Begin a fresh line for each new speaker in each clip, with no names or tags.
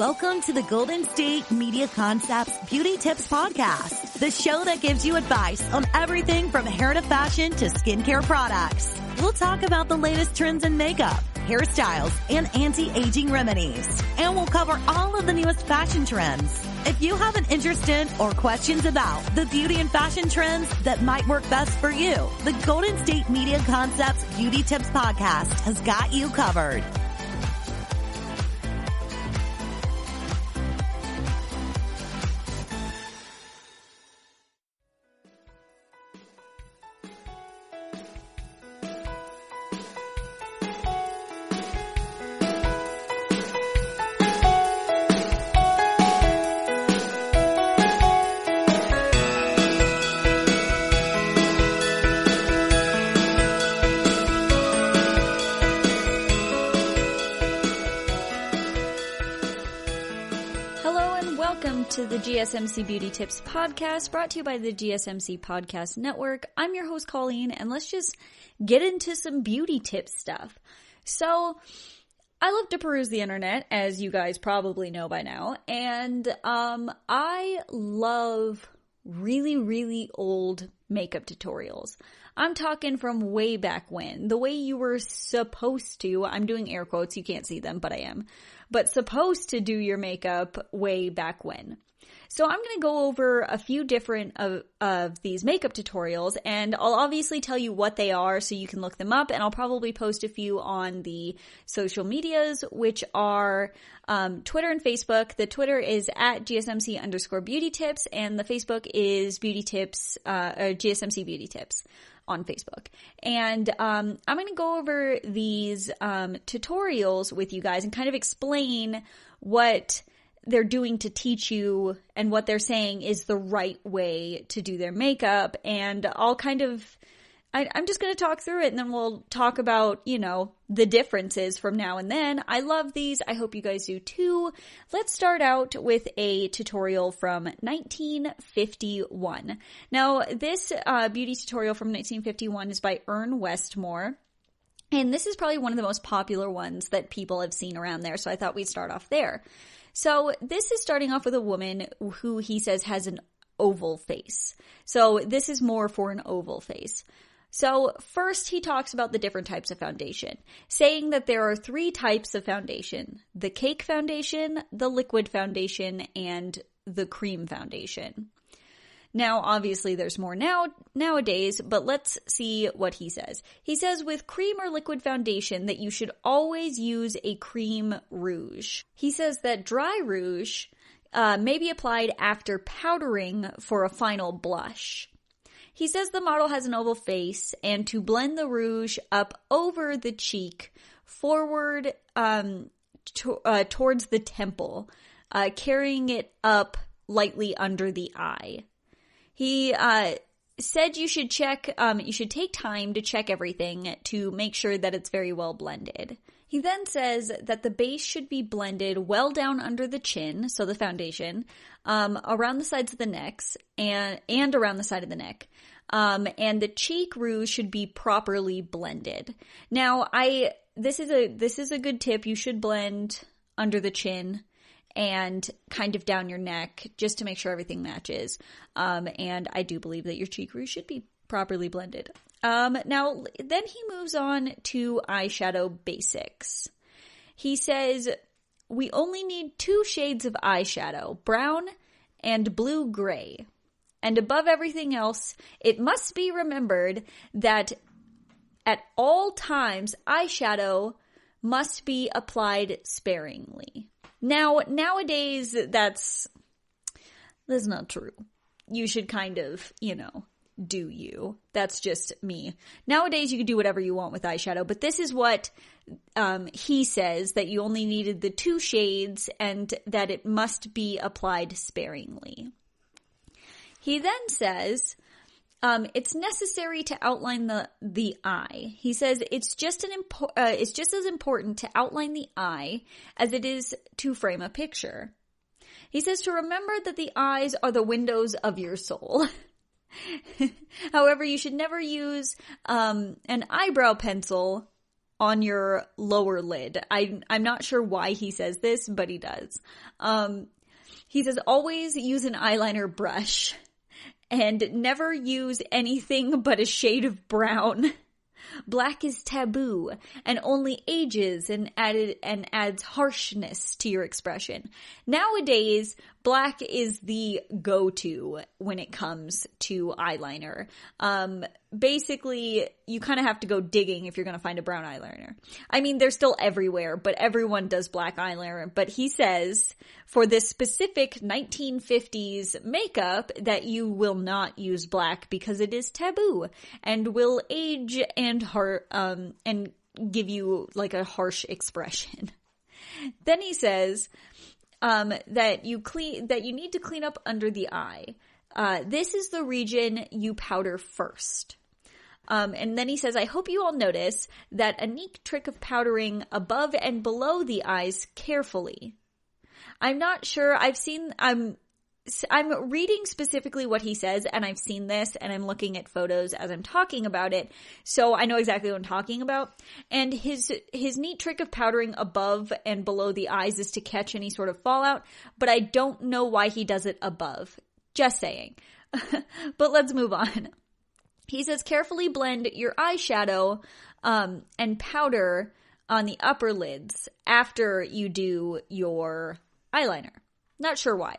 Welcome to the Golden State Media Concepts Beauty Tips Podcast, the show that gives you advice on everything from hair to fashion to skincare products. We'll talk about the latest trends in makeup, hairstyles, and anti-aging remedies. And we'll cover all of the newest fashion trends. If you have an interest in or questions about the beauty and fashion trends that might work best for you, the Golden State Media Concepts Beauty Tips Podcast has got you covered.
To the GSMC Beauty Tips Podcast, brought to you by the GSMC Podcast Network. I'm your host, Colleen, and let's just get into some beauty tips stuff. So, I love to peruse the internet, as you guys probably know by now, and I love really, really old makeup tutorials. I'm talking from way back when, the way you were supposed to, I'm doing air quotes, you can't see them, but I am, but supposed to do your makeup way back when. So I'm going to go over a few different of these makeup tutorials, and I'll obviously tell you what they are so you can look them up, and I'll probably post a few on the social medias, which are Twitter and Facebook. The Twitter is at GSMC_beauty tips, and the Facebook is beauty tips, GSMC beauty tips on Facebook. And I'm going to go over these tutorials with you guys and kind of explain what they're doing to teach you and what they're saying is the right way to do their makeup. And I'll kind of, I'm just going to talk through it, and then we'll talk about, you know, the differences from now and then. I love these. I hope you guys do too. Let's start out with a tutorial from 1951. Now, this beauty tutorial from 1951 is by Ern Westmore. And this is probably one of the most popular ones that people have seen around there. So I thought we'd start off there. So this is starting off with a woman who he says has an oval face. So this is more for an oval face. So first he talks about the different types of foundation, saying that there are 3 types of foundation: the cake foundation, the liquid foundation, and the cream foundation. Now, obviously, there's more nowadays, but let's see what he says. He says with cream or liquid foundation that you should always use a cream rouge. He says that dry rouge may be applied after powdering for a final blush. He says the model has an oval face, and to blend the rouge up over the cheek, forward towards the temple, carrying it up lightly under the eye. He said you should check, you should take time to check everything to make sure that it's very well blended. He then says that the base should be blended well down under the chin, so the foundation, around the sides of the necks and around the side of the neck. And the cheek rouge should be properly blended. Now, this is a good tip. You should blend under the chin and kind of down your neck just to make sure everything matches. And I do believe that your cheek rouge should be properly blended. Now, then he moves on to eyeshadow basics. He says, we only need 2 shades of eyeshadow, brown and blue-gray. And above everything else, it must be remembered that at all times, eyeshadow must be applied sparingly. Now, nowadays, that's not true. You should kind of, do you. That's just me. Nowadays, you can do whatever you want with eyeshadow, but this is what he says, that you only needed the 2 shades and that it must be applied sparingly. He then says it's necessary to outline the eye. He says it's just as important to outline the eye as it is to frame a picture. He says to remember that the eyes are the windows of your soul. However, you should never use an eyebrow pencil on your lower lid. I'm not sure why he says this, but he does. He says, always use an eyeliner brush and never use anything but a shade of brown. Black is taboo and only ages and adds harshness to your expression. Nowadays, black is the go-to when it comes to eyeliner. Basically, you kind of have to go digging if you're going to find a brown eyeliner. I mean, they're still everywhere, but everyone does black eyeliner. But he says for this specific 1950s makeup that you will not use black because it is taboo and will age and give you like a harsh expression. Then he says that you need to clean up under the eye. This is the region you powder first. And then he says, I hope you all notice that a neat trick of powdering above and below the eyes carefully. I'm not sure. I'm reading specifically what he says, and I've seen this, and I'm looking at photos as I'm talking about it, so I know exactly what I'm talking about. And his neat trick of powdering above and below the eyes is to catch any sort of fallout, but I don't know why he does it above. Just saying. But let's move on. He says, carefully blend your eyeshadow and powder on the upper lids after you do your eyeliner. Not sure why.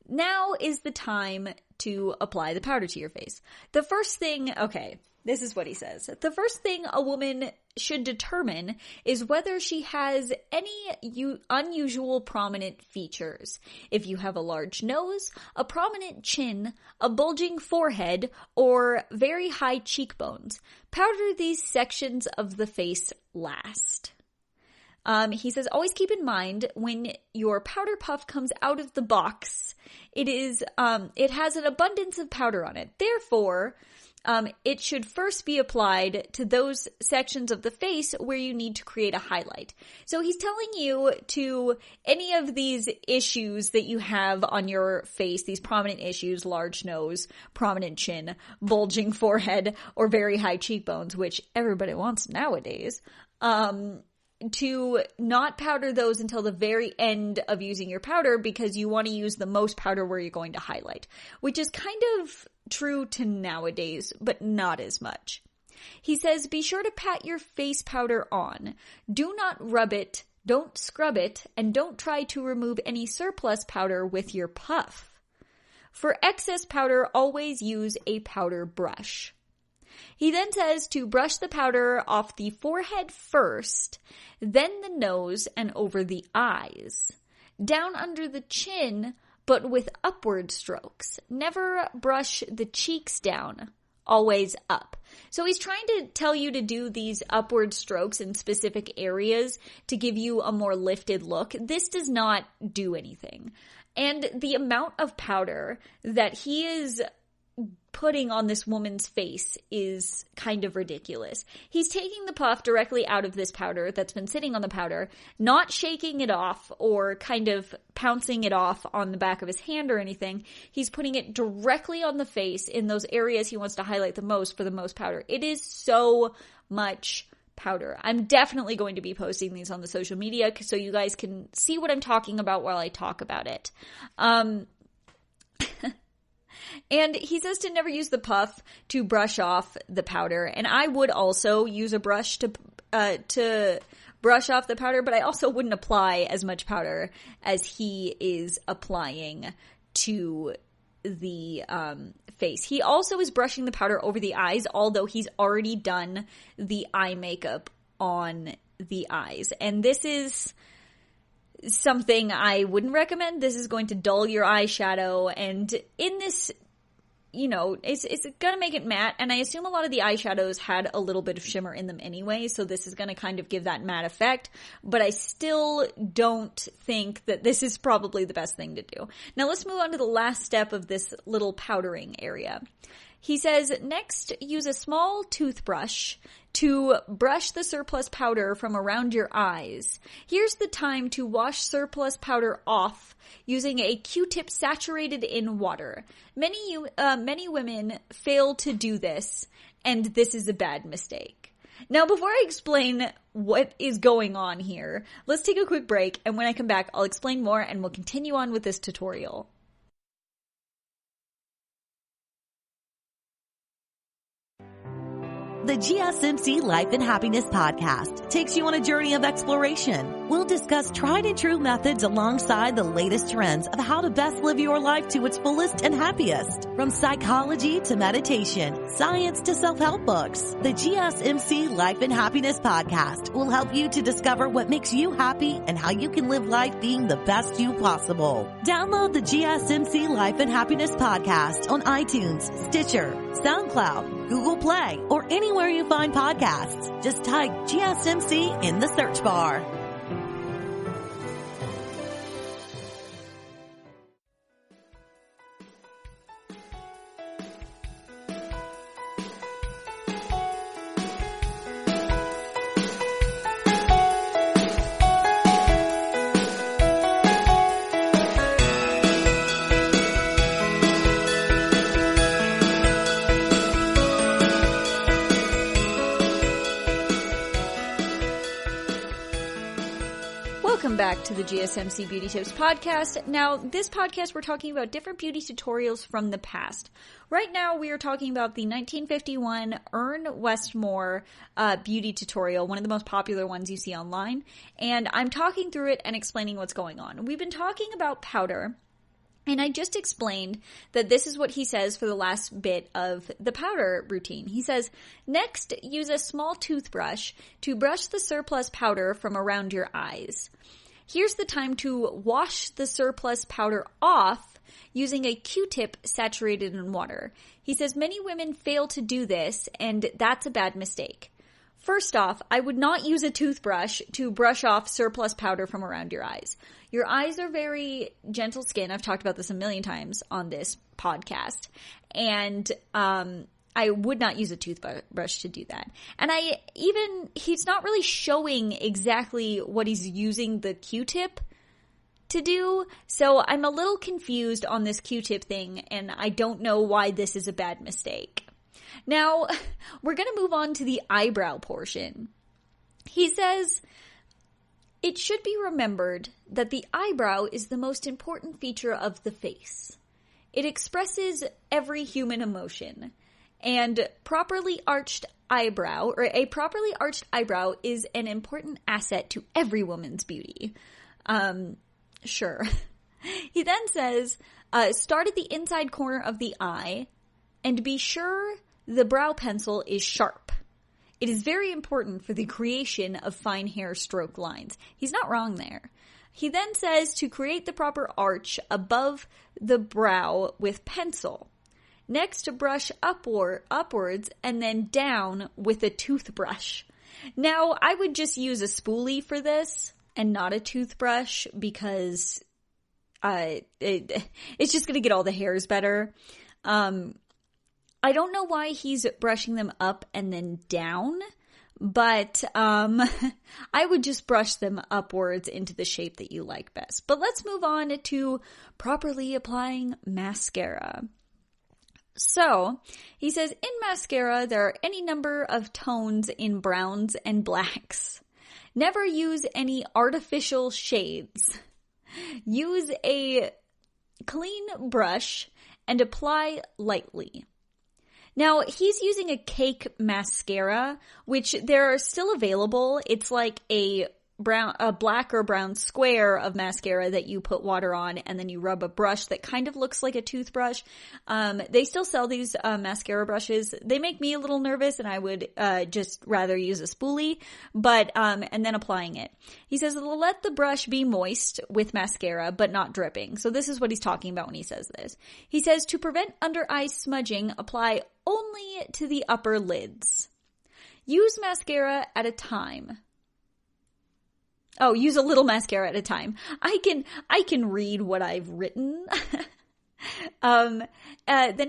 Now is the time to apply the powder to your face. The first thing, okay, this is what he says. The first thing a woman should determine is whether she has any unusual prominent features. If you have a large nose, a prominent chin, a bulging forehead, or very high cheekbones, powder these sections of the face last. He says, always keep in mind when your powder puff comes out of the box, it has an abundance of powder on it. Therefore, it should first be applied to those sections of the face where you need to create a highlight. So he's telling you to any of these issues that you have on your face, these prominent issues, large nose, prominent chin, bulging forehead, or very high cheekbones, which everybody wants nowadays, to not powder those until the very end of using your powder because you want to use the most powder where you're going to highlight, which is kind of true to nowadays, but not as much. He says, be sure to pat your face powder on. Do not rub it, don't scrub it, and don't try to remove any surplus powder with your puff. For excess powder, always use a powder brush. He then says to brush the powder off the forehead first, then the nose and over the eyes. Down under the chin, but with upward strokes. Never brush the cheeks down, always up. So he's trying to tell you to do these upward strokes in specific areas to give you a more lifted look. This does not do anything. And the amount of powder that he is putting on this woman's face is kind of ridiculous. He's taking the puff directly out of this powder that's been sitting on the powder, not shaking it off or kind of pouncing it off on the back of his hand or anything. He's putting it directly on the face in those areas he wants to highlight the most for the most powder. It is so much powder. I'm definitely going to be posting these on the social media so you guys can see what I'm talking about while I talk about it. And he says to never use the puff to brush off the powder. And I would also use a brush to brush off the powder, but I also wouldn't apply as much powder as he is applying to the face. He also is brushing the powder over the eyes, although he's already done the eye makeup on the eyes. And this is something I wouldn't recommend. This is going to dull your eyeshadow, and in this, you know, it's gonna make it matte, and I assume a lot of the eyeshadows had a little bit of shimmer in them anyway, so this is gonna kind of give that matte effect, but I still don't think that this is probably the best thing to do. Now let's move on to the last step of this little powdering area. He says, next, use a small toothbrush to brush the surplus powder from around your eyes. Here's the time to wash surplus powder off using a Q-tip saturated in water. Many women fail to do this, and this is a bad mistake. Now, before I explain what is going on here, let's take a quick break, and when I come back, I'll explain more and we'll continue on with this tutorial.
The GSMC Life and Happiness podcast takes you on a journey of exploration. We'll discuss tried and true methods alongside the latest trends of how to best live your life to its fullest and happiest. From psychology to meditation, science to self-help books, the GSMC Life and Happiness podcast will help you to discover what makes you happy and how you can live life being the best you possible. Download the GSMC Life and Happiness podcast on iTunes, Stitcher, SoundCloud, Google Play, or anywhere you find podcasts. Just type GSMC in the search bar.
Welcome back to the GSMC Beauty Tips podcast. Now, this podcast, we're talking about different beauty tutorials from the past. Right now, we are talking about the 1951 Ern Westmore beauty tutorial, one of the most popular ones you see online. And I'm talking through it and explaining what's going on. We've been talking about powder. And I just explained that this is what he says for the last bit of the powder routine. He says, next, use a small toothbrush to brush the surplus powder from around your eyes. Here's the time to wash the surplus powder off using a Q-tip saturated in water. He says many women fail to do this, and that's a bad mistake. First off, I would not use a toothbrush to brush off surplus powder from around your eyes. Your eyes are very gentle skin. I've talked about this a million times on this podcast. And I would not use a toothbrush to do that. And he's not really showing exactly what he's using the Q-tip to do. So I'm a little confused on this Q-tip thing, and I don't know why this is a bad mistake. Now, we're going to move on to the eyebrow portion. He says, it should be remembered that the eyebrow is the most important feature of the face. It expresses every human emotion, and a properly arched eyebrow is an important asset to every woman's beauty. Sure. He then says, start at the inside corner of the eye, and be sure the brow pencil is sharp. It is very important for the creation of fine hair stroke lines. He's not wrong there. He then says to create the proper arch above the brow with pencil. Next, brush upwards and then down with a toothbrush. Now, I would just use a spoolie for this and not a toothbrush because it's just going to get all the hairs better. I don't know why he's brushing them up and then down, but I would just brush them upwards into the shape that you like best. But let's move on to properly applying mascara. So, he says, in mascara, there are any number of tones in browns and blacks. Never use any artificial shades. Use a clean brush and apply lightly. Now, he's using a cake mascara, which they're still available. It's like a black or brown square of mascara that you put water on and then you rub a brush that kind of looks like a toothbrush. They still sell these mascara brushes. They make me a little nervous, and I would just rather use a spoolie, and then applying it. He says, let the brush be moist with mascara, but not dripping. So this is what he's talking about when he says this. He says, to prevent under eye smudging, apply only to the upper lids. Use mascara at a time. Oh, use a little mascara at a time. I can read what I've written. Then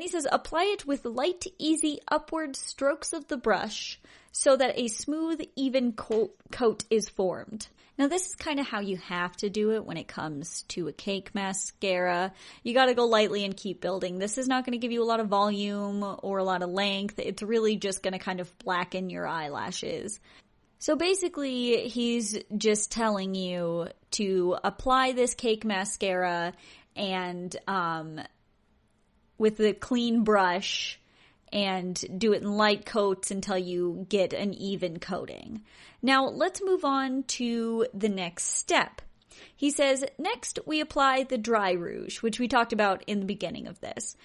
he says, apply it with light, easy upward strokes of the brush so that a smooth, even coat is formed. Now, this is kind of how you have to do it when it comes to a cake mascara. You got to go lightly and keep building. This is not going to give you a lot of volume or a lot of length. It's really just going to kind of blacken your eyelashes. So basically, he's just telling you to apply this cake mascara and with a clean brush and do it in light coats until you get an even coating. Now, let's move on to the next step. He says, next we apply the dry rouge, which we talked about in the beginning of this.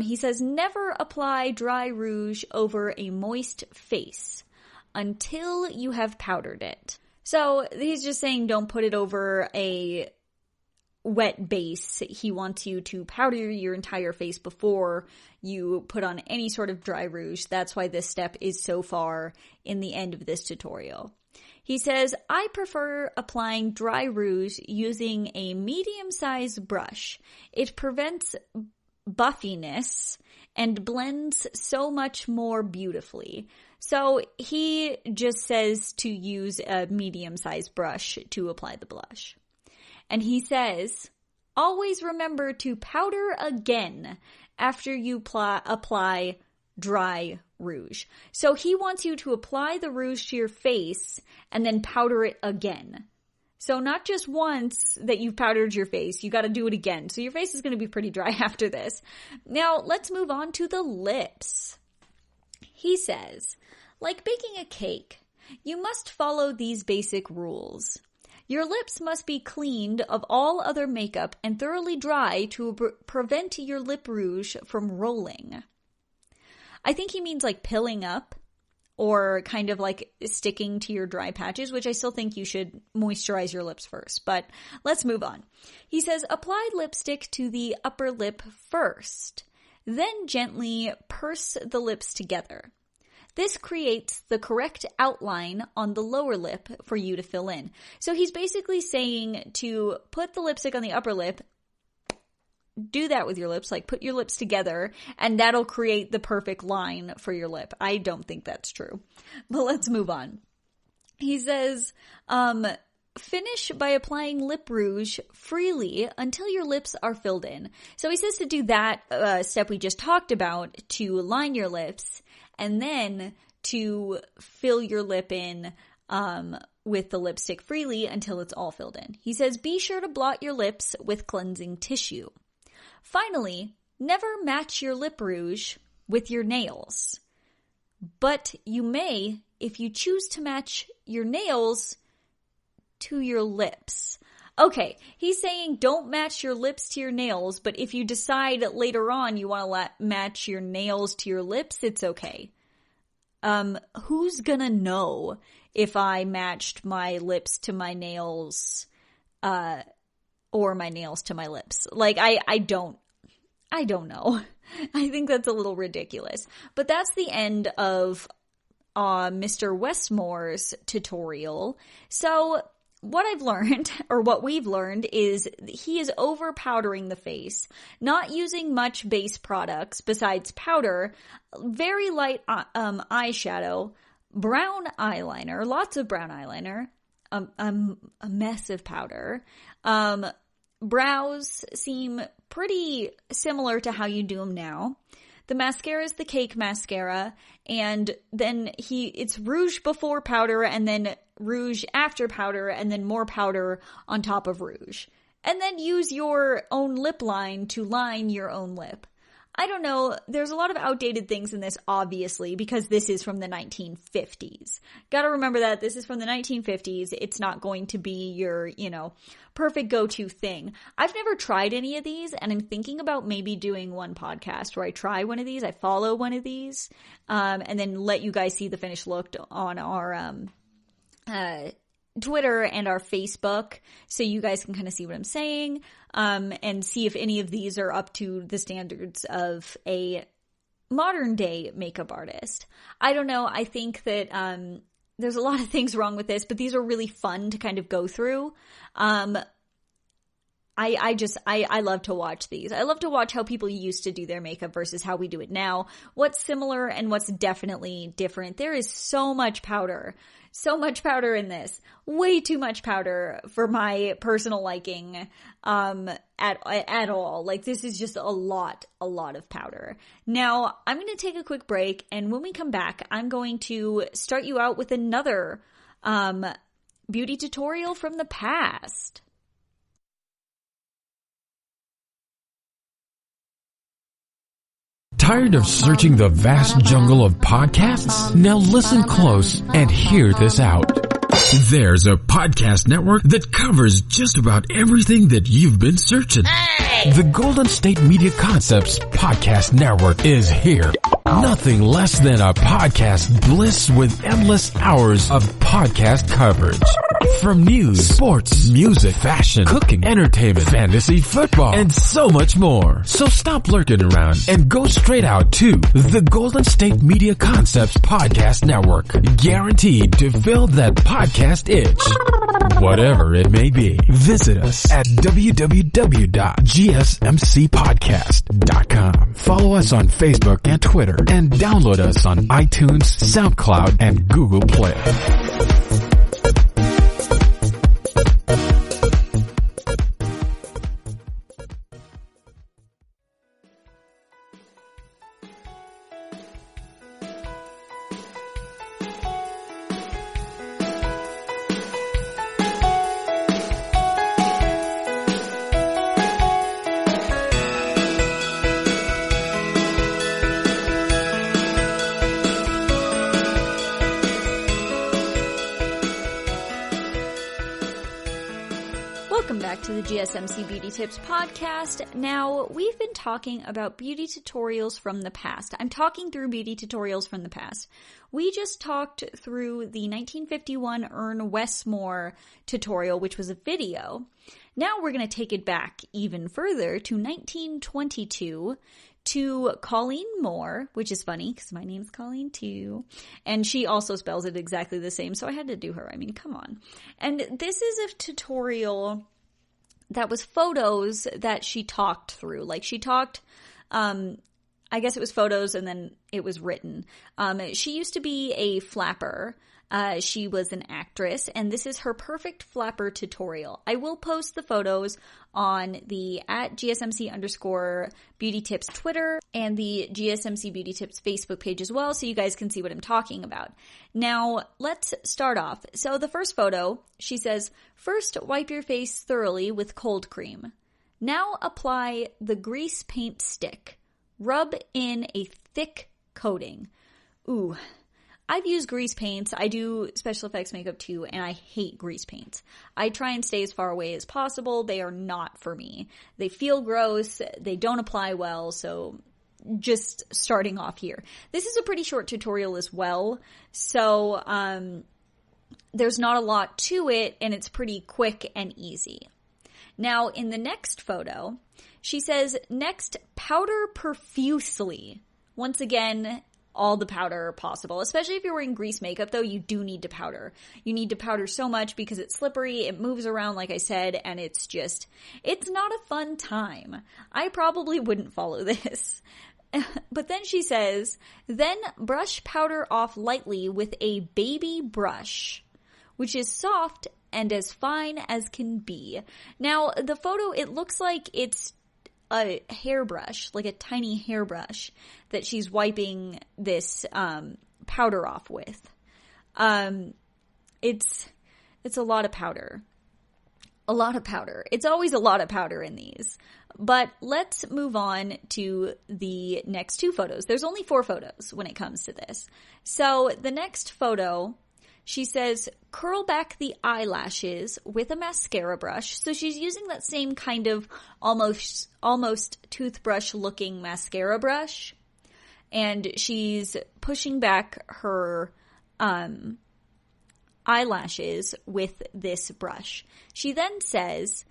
He says, never apply dry rouge over a moist face until you have powdered it. So he's just saying don't put it over a wet base. He wants you to powder your entire face before you put on any sort of dry rouge. That's why this step is so far in the end of this tutorial. He says, I prefer applying dry rouge using a medium-sized brush. It prevents buffiness and blends so much more beautifully. So he just says to use a medium-sized brush to apply the blush. And he says, always remember to powder again after you apply dry rouge. So he wants you to apply the rouge to your face and then powder it again. So not just once that you've powdered your face, you got to do it again. So your face is going to be pretty dry after this. Now let's move on to the lips. He says, like baking a cake, you must follow these basic rules. Your lips must be cleaned of all other makeup and thoroughly dry to prevent your lip rouge from rolling. I think he means like pilling up or kind of like sticking to your dry patches, which I still think you should moisturize your lips first. But let's move on. He says, apply lipstick to the upper lip first, then gently purse the lips together. This creates the correct outline on the lower lip for you to fill in. So he's basically saying to put the lipstick on the upper lip, do that with your lips, like put your lips together, and that'll create the perfect line for your lip. I don't think that's true. But let's move on. He says, finish by applying lip rouge freely until your lips are filled in. So he says to do that step we just talked about to line your lips, and then to fill your lip in with the lipstick freely until it's all filled in. He says, be sure to blot your lips with cleansing tissue. Finally, never match your lip rouge with your nails. But you may if you choose to match your nails to your lips. Okay, he's saying don't match your lips to your nails, but if you decide later on you want to match your nails to your lips, it's okay. Who's gonna know if I matched my lips to my nails, or my nails to my lips? Like, I don't know. I think that's a little ridiculous. But that's the end of Mr. Westmore's tutorial. So what I've learned, or what we've learned, is he is over powdering the face, not using much base products besides powder, very light eyeshadow, brown eyeliner, lots of brown eyeliner, a mess of powder. Brows seem pretty similar to how you do them now. The mascara is the cake mascara, and then it's rouge before powder, and then rouge after powder, and then more powder on top of rouge. And then use your own lip line to line your own lip. I don't know, there's a lot of outdated things in this, obviously, because this is from the 1950s. Gotta remember that this is from the 1950s. It's not going to be your, perfect go-to thing. I've never tried any of these, and I'm thinking about maybe doing one podcast where I try one of these, I follow one of these, and then let you guys see the finished look on our Twitter and our Facebook, so you guys can kind of see what I'm saying, and see if any of these are up to the standards of a modern day makeup artist. I don't know. I think that there's a lot of things wrong with this, but these are really fun to kind of go through. I love to watch these. I love to watch how people used to do their makeup versus how we do it now. What's similar and what's definitely different. There is so much powder. So much powder in this. Way too much powder for my personal liking, at all. Like, this is just a lot of powder. Now, I'm going to take a quick break, and when we come back, I'm going to start you out with another, beauty tutorial from the past.
Tired of searching the vast jungle of podcasts? Now listen close and hear this out. There's a podcast network that covers just about everything that you've been searching. Hey! The Golden State Media Concepts Podcast Network is here. Nothing less than a podcast bliss with endless hours of podcast coverage. From news, sports, music, fashion, cooking, entertainment, fantasy, football, and so much more. So stop lurking around and go straight out to the Golden State Media Concepts Podcast Network. Guaranteed to fill that podcast itch. Whatever it may be. Visit us at www.gsmcpodcast.com. Follow us on Facebook and Twitter, and download us on iTunes, SoundCloud, and Google Play.
Welcome back to the GSMC Beauty Tips podcast. Now, we've been talking about beauty tutorials from the past. I'm talking through beauty tutorials from the past. We just talked through the 1951 Ern Westmore tutorial, which was a video. Now we're going to take it back even further to 1922 to Colleen Moore, which is funny because my name's Colleen too. And she also spells it exactly the same, so I had to do her. I mean, come on. And this is a tutorial that was photos that she talked through. Like, she talked, I guess it was photos and then it was written. She used to be a flapper. She was an actress, and this is her perfect flapper tutorial. I will post the photos on the @GSMC_Beauty Tips Twitter and the GSMC Beauty Tips Facebook page as well, so you guys can see what I'm talking about. Now, let's start off. So the first photo, she says, first wipe your face thoroughly with cold cream. Now apply the grease paint stick. Rub in a thick coating. Ooh. I've used grease paints. I do special effects makeup too, and I hate grease paints. I try and stay as far away as possible. They are not for me. They feel gross. They don't apply well, so just starting off here. This is a pretty short tutorial as well, so there's not a lot to it, and it's pretty quick and easy. Now, in the next photo, she says, next, powder profusely. Once again, all the powder possible. Especially if you're wearing grease makeup, though, you do need to powder. You need to powder so much because it's slippery, it moves around, like I said, and it's not a fun time. I probably wouldn't follow this. But then she says, then brush powder off lightly with a baby brush, which is soft and as fine as can be. Now, the photo, it looks like it's a hairbrush, like a tiny hairbrush that she's wiping this powder off with. It's a lot of powder. A lot of powder. It's always a lot of powder in these. But let's move on to the next two photos. There's only 4 photos when it comes to this. So the next photo, she says, curl back the eyelashes with a mascara brush. So she's using that same kind of almost toothbrush-looking mascara brush. And she's pushing back her eyelashes with this brush. She then says,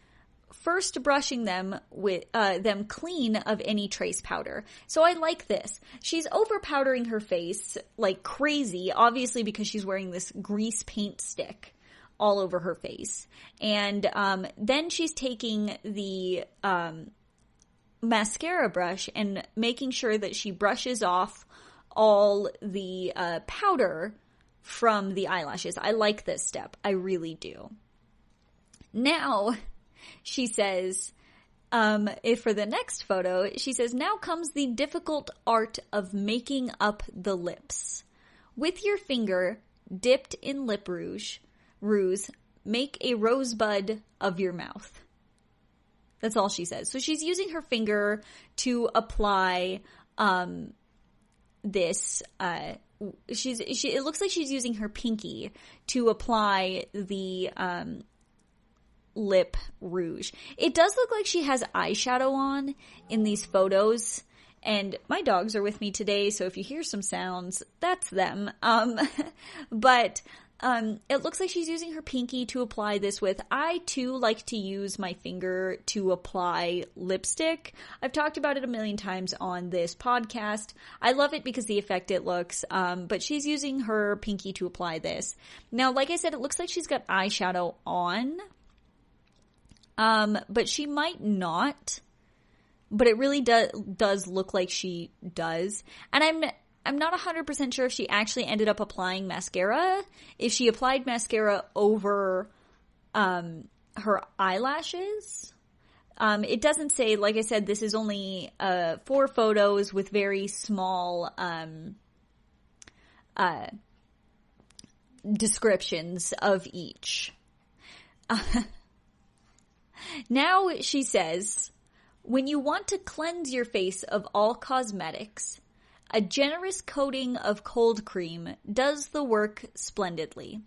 first brushing them with them clean of any trace powder. So I like this. She's over powdering her face like crazy, obviously because she's wearing this grease paint stick all over her face. And then she's taking the mascara brush and making sure that she brushes off all the powder from the eyelashes. I like this step. I really do. Now, she says, if for the next photo, she says, now comes the difficult art of making up the lips. With your finger dipped in lip rouge, make a rosebud of your mouth. That's all she says. So she's using her finger to apply this. It looks like she's using her pinky to apply the lip rouge. It does look like she has eyeshadow on in these photos. And my dogs are with me today, so if you hear some sounds, that's them. But it looks like she's using her pinky to apply this with. I, too, like to use my finger to apply lipstick. I've talked about it a million times on this podcast. I love it because the effect it looks, but she's using her pinky to apply this. Now, like I said, it looks like she's got eyeshadow on, but she might not. But it really does look like she does. And I'm not 100% sure if she actually ended up applying mascara. If she applied mascara over her eyelashes. It doesn't say, like I said, this is only 4 photos with very small descriptions of each. Now she says, when you want to cleanse your face of all cosmetics, a generous coating of cold cream does the work splendidly.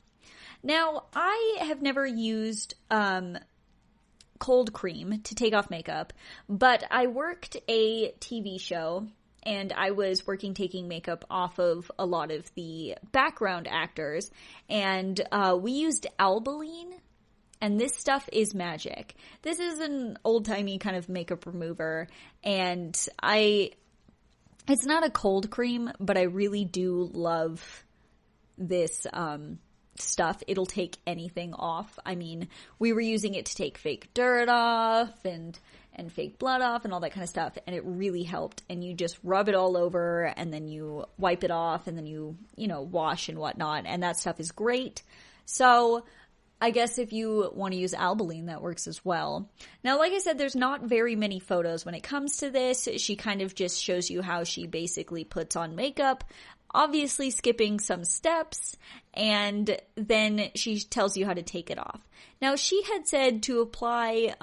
Now, I have never used cold cream to take off makeup, but I worked a TV show and I was taking makeup off of a lot of the background actors, and we used Albolene. And this stuff is magic. This is an old-timey kind of makeup remover, and it's not a cold cream, but I really do love this stuff. It'll take anything off. I mean, we were using it to take fake dirt off and fake blood off and all that kind of stuff, and it really helped. And you just rub it all over, and then you wipe it off, and then you wash and whatnot, and that stuff is great. So I guess if you want to use Albolene, that works as well. Now, like I said, there's not very many photos when it comes to this. She kind of just shows you how she basically puts on makeup, obviously skipping some steps, and then she tells you how to take it off. Now, she had said to apply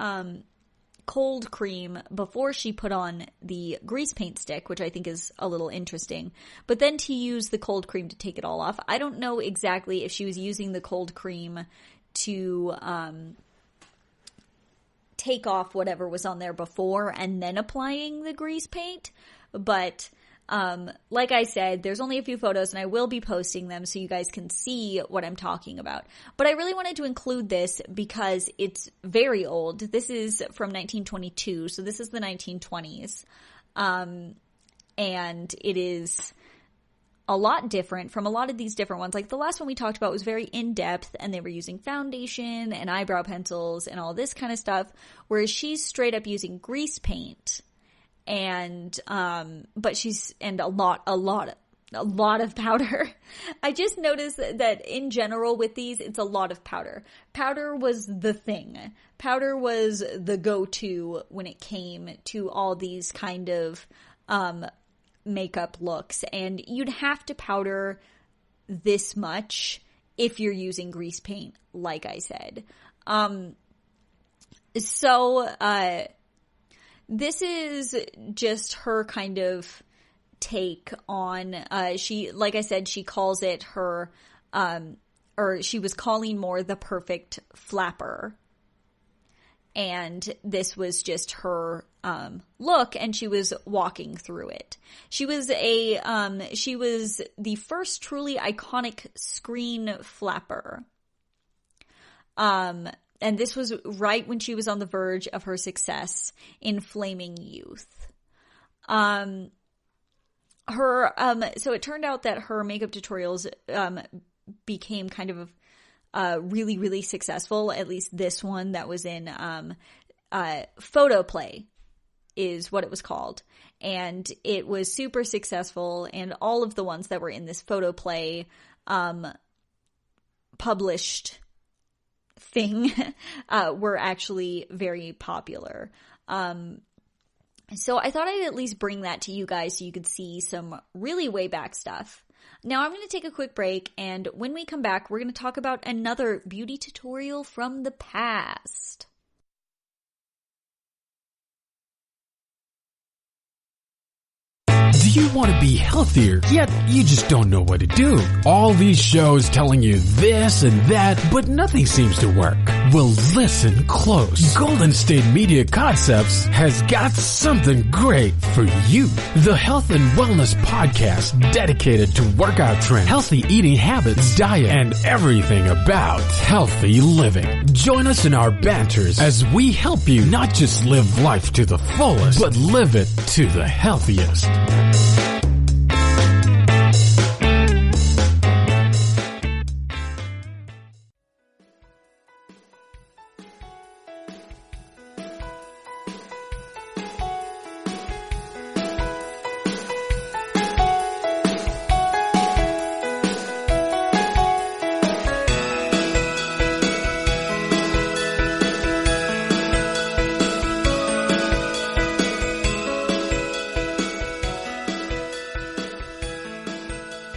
cold cream before she put on the grease paint stick, which I think is a little interesting, but then to use the cold cream to take it all off. I don't know exactly if she was using the cold cream to take off whatever was on there before and then applying the grease paint. But like I said, there's only a few photos and I will be posting them so you guys can see what I'm talking about. But I really wanted to include this because it's very old. This is from 1922, so this is the 1920s. And it is a lot different from a lot of these different ones. Like the last one we talked about was very in-depth and they were using foundation and eyebrow pencils and all this kind of stuff, whereas she's straight up using grease paint and but she's and a lot of powder. I just noticed that in general with these, it's a lot of powder. Powder was the thing. Powder was the go-to when it came to all these kind of makeup looks, and you'd have to powder this much if you're using grease paint, like I said. This is just her kind of take on, she, like I said, she calls it her, or she was calling more the perfect flapper. And this was just her look, and she was walking through it. She was the first truly iconic screen flapper. And this was right when she was on the verge of her success in Flaming Youth. So it turned out that her makeup tutorials became kind of really, really successful. At least this one that was in Photo Play is what it was called. And it was super successful, and all of the ones that were in this Photo Play published thing were actually very popular. So I thought I'd at least bring that to you guys so you could see some really way back stuff. Now I'm going to take a quick break, and when we come back, we're going to talk about another beauty tutorial from the past.
Do you want to be healthier, yet you just don't know what to do? All these shows telling you this and that, but nothing seems to work. Well, listen close. Golden State Media Concepts has got something great for you. The Health and Wellness Podcast dedicated to workout trends, healthy eating habits, diet, and everything about healthy living. Join us in our banters as we help you not just live life to the fullest, but live it to the healthiest.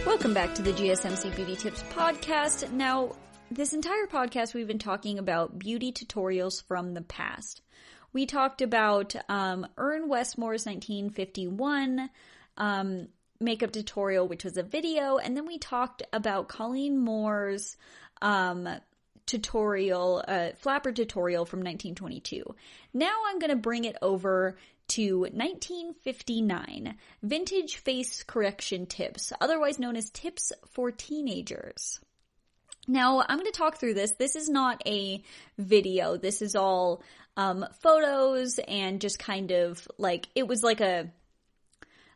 Welcome back to the GSMC Beauty Tips podcast. Now, this entire podcast we've been talking about beauty tutorials from the past. We talked about Ern Westmore's 1951 makeup tutorial, which was a video, and then we talked about Colleen Moore's tutorial, flapper tutorial from 1922. Now I'm going to bring it over to 1959, Vintage Face Correction Tips, otherwise known as Tips for Teenagers. Now, I'm going to talk through this. This is not a video. This is all photos and just kind of like, it was like a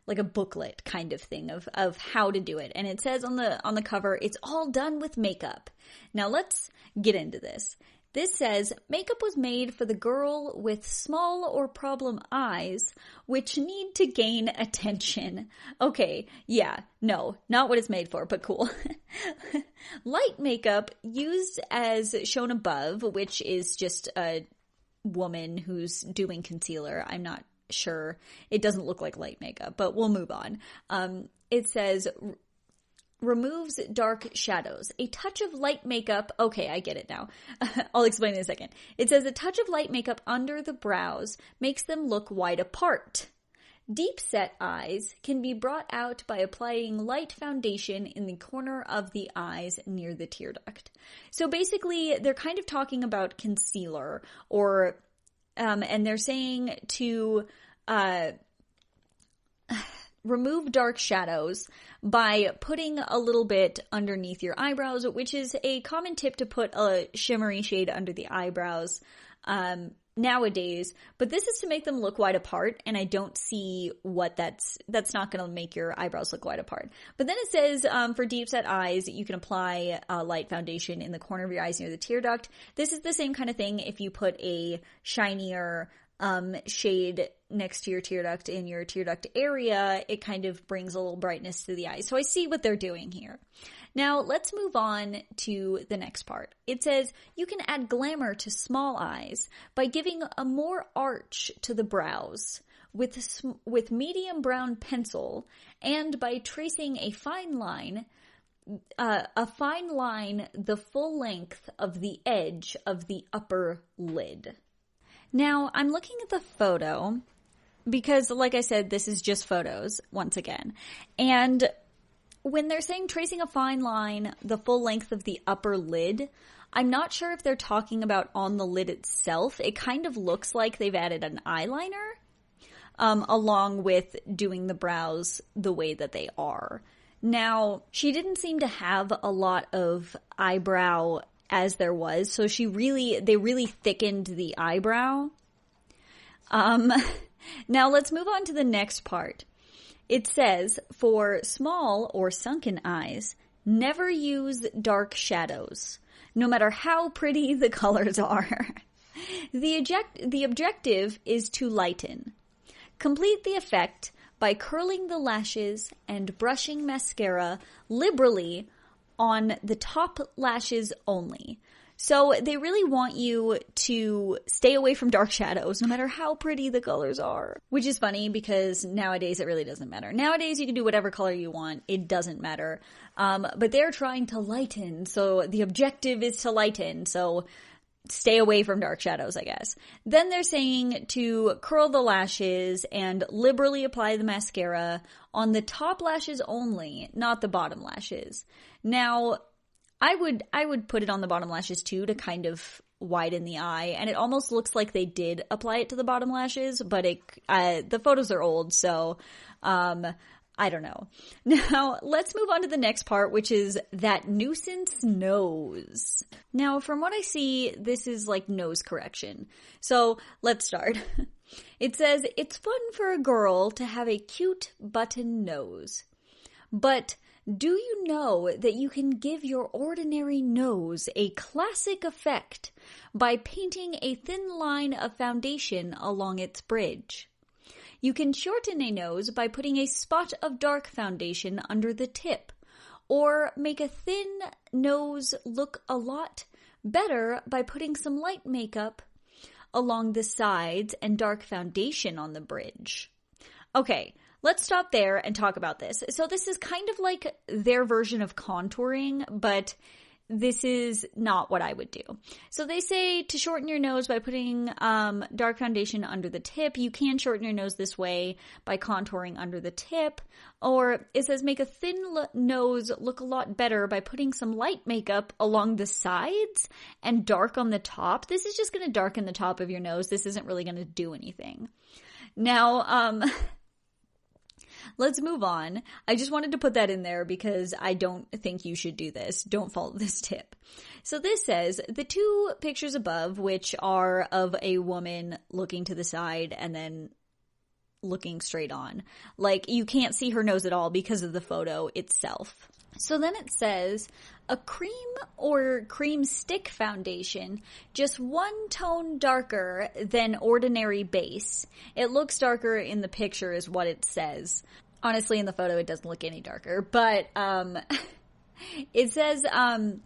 booklet kind of thing of how to do it. And it says on the cover, it's all done with makeup. Now let's get into this. This says, makeup was made for the girl with small or problem eyes, which need to gain attention. Okay, yeah, no, not what it's made for, but cool. Light makeup used as shown above, which is just a woman who's doing concealer. I'm not sure. It doesn't look like light makeup, but we'll move on. It says, removes dark shadows. A touch of light makeup. Okay, I get it now. I'll explain in a second. It says a touch of light makeup under the brows makes them look wide apart. Deep set eyes can be brought out by applying light foundation in the corner of the eyes near the tear duct. So basically, they're kind of talking about concealer, or and they're saying to remove dark shadows by putting a little bit underneath your eyebrows, which is a common tip to put a shimmery shade under the eyebrows nowadays. But this is to make them look wide apart, and I don't see what that's not going to make your eyebrows look wide apart. But then it says for deep set eyes, you can apply light foundation in the corner of your eyes near the tear duct. This is the same kind of thing if you put a shinier shade next to your tear duct in your tear duct area. It kind of brings a little brightness to the eyes. So I see what they're doing here. Now let's move on to the next part. It says you can add glamour to small eyes by giving a more arch to the brows with medium brown pencil, and by tracing a fine line the full length of the edge of the upper lid. Now, I'm looking at the photo because, like I said, this is just photos, once again. And when they're saying tracing a fine line, the full length of the upper lid, I'm not sure if they're talking about on the lid itself. It kind of looks like they've added an eyeliner, along with doing the brows the way that they are. Now, she didn't seem to have a lot of eyebrow as there was, so they really thickened the eyebrow. Now let's move on to the next part. It says, for small or sunken eyes, never use dark shadows. no matter how pretty the colors are. The objective is to lighten. Complete the effect by curling the lashes and brushing mascara liberally on the top lashes only. So they really want you to stay away from dark shadows, no matter how pretty the colors are. Which is funny because nowadays it really doesn't matter. Nowadays you can do whatever color you want. It doesn't matter. But they're trying to lighten. So the objective is to lighten. So stay away from dark shadows, I guess. Then they're saying to curl the lashes and liberally apply the mascara on the top lashes only, not the bottom lashes. Now, I would put it on the bottom lashes too to kind of widen the eye, and it almost looks like they did apply it to the bottom lashes, but the photos are old, so I don't know. Now, let's move on to the next part, which is that nuisance nose. Now, from what I see, this is like nose correction. So, let's start. It says, it's fun for a girl to have a cute button nose. But do you know that you can give your ordinary nose a classic effect by painting a thin line of foundation along its bridge? You can shorten a nose by putting a spot of dark foundation under the tip, or make a thin nose look a lot better by putting some light makeup along the sides and dark foundation on the bridge. Okay, let's stop there and talk about this. So this is kind of like their version of contouring, but this is not what I would do. So they say to shorten your nose by putting dark foundation under the tip. You can shorten your nose this way by contouring under the tip. Or it says make a thin nose look a lot better by putting some light makeup along the sides and dark on the top. This is just going to darken the top of your nose. This isn't really going to do anything. Now, let's move on. I just wanted to put that in there because I don't think you should do this. Don't follow this tip. So this says, the two pictures above, which are of a woman looking to the side and then looking straight on. Like, you can't see her nose at all because of the photo itself. So then it says, a cream or cream stick foundation, just one tone darker than ordinary base. It looks darker in the picture is what it says. Honestly, in the photo, it doesn't look any darker. But it says that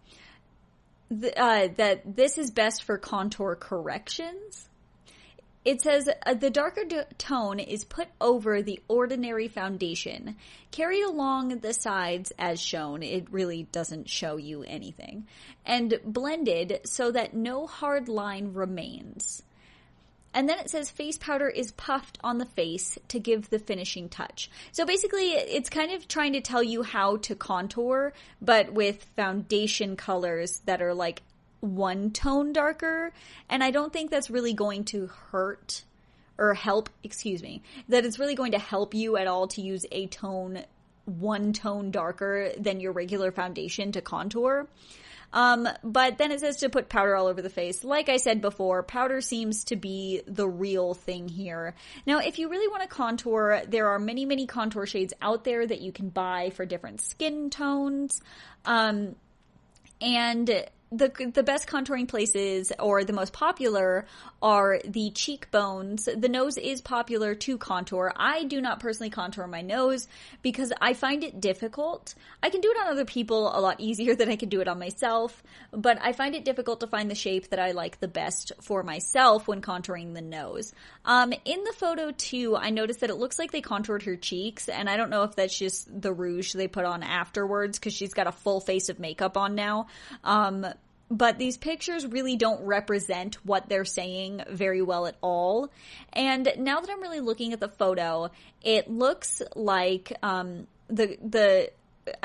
this is best for contour corrections. It says the darker tone is put over the ordinary foundation, carried along the sides as shown. It really doesn't show you anything. And blended so that no hard line remains. And then it says face powder is puffed on the face to give the finishing touch. So basically, it's kind of trying to tell you how to contour, but with foundation colors that are like one tone darker, and I don't think that's really going to hurt or help, that it's really going to help you at all to use one tone darker than your regular foundation to contour. But then it says to put powder all over the face. Like I said before, powder seems to be the real thing here. Now, if you really want to contour, there are many, many contour shades out there that you can buy for different skin tones. And the best contouring places, or the most popular, are the cheekbones. The nose is popular to contour. I do not personally contour my nose because I find it difficult. I can do it on other people a lot easier than I can do it on myself, but I find it difficult to find the shape that I like the best for myself when contouring the nose. In the photo too, I noticed that it looks like they contoured her cheeks, and I don't know if that's just the rouge they put on afterwards because she's got a full face of makeup on now. But these pictures really don't represent what they're saying very well at all. And now that I'm really looking at the photo, it looks like I